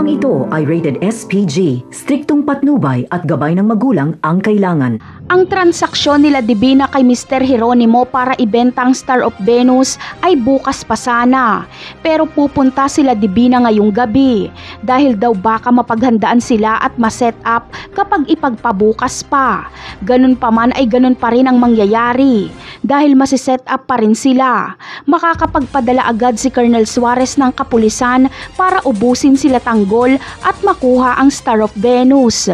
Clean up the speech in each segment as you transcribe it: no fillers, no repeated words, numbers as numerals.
Programang ito ay rated SPG, striktong patnubay at gabay ng magulang ang kailangan. Ang transaksyon nila Divina kay Mr. Jeronimo para ibenta ang Star of Venus ay bukas pa sana. Pero pupunta sila Divina ngayong gabi dahil daw baka mapaghandaan sila at ma-set up kapag ipagpabukas pa. Ganun pa man ay ganun pa rin ang mangyayari dahil masiset up pa rin sila. Makakapagpadala agad si Colonel Suarez ng kapulisan para ubusin sila Tanggol at makuha ang Star of Venus.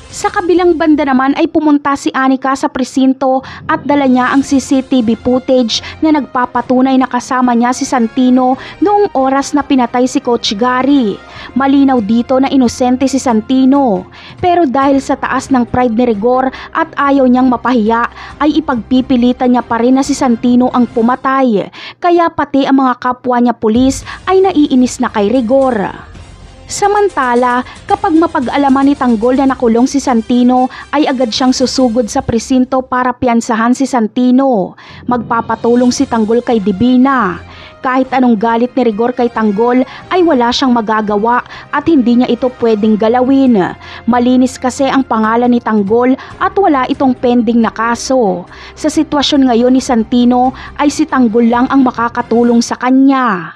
Sa kabilang banda naman ay pumunta si Anika sa presinto at dala niya ang CCTV footage na nagpapatunay na kasama niya si Santino noong oras na pinatay si Coach Gary. Malinaw dito na inosente si Santino, pero dahil sa taas ng pride ni Rigor at ayaw niyang mapahiya ay ipagpipilitan niya pa rin na si Santino ang pumatay, kaya pati ang mga kapwa niya pulis ay naiinis na kay Rigor. Samantala, kapag mapag-alaman ni Tanggol na nakulong si Santino, ay agad siyang susugod sa presinto para piyansahan si Santino. Magpapatulong si Tanggol kay Divina. Kahit anong galit ni Rigor kay Tanggol ay wala siyang magagawa at hindi niya ito pwedeng galawin. Malinis kasi ang pangalan ni Tanggol at wala itong pending na kaso. Sa sitwasyon ngayon ni Santino ay si Tanggol lang ang makakatulong sa kanya.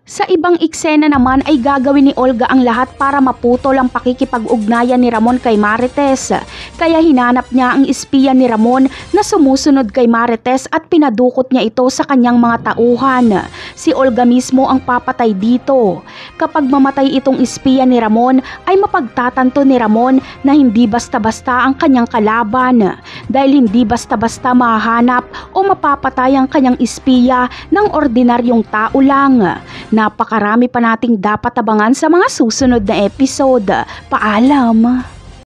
Sa ibang eksena naman ay gagawin ni Olga ang lahat para maputol ang pakikipag-ugnayan ni Ramon kay Marites. Kaya hinanap niya ang espiya ni Ramon na sumusunod kay Marites at pinadukot niya ito sa kanyang mga tauhan. Si Olga mismo ang papatay dito. Kapag mamatay itong espiya ni Ramon ay mapagtatanto ni Ramon na hindi basta-basta ang kanyang kalaban. Dahil hindi basta-basta mahanap o mapapatay ang kanyang espiya ng ordinaryong tao lang. Napakarami pa nating dapat abangan sa mga susunod na episode. Paalam!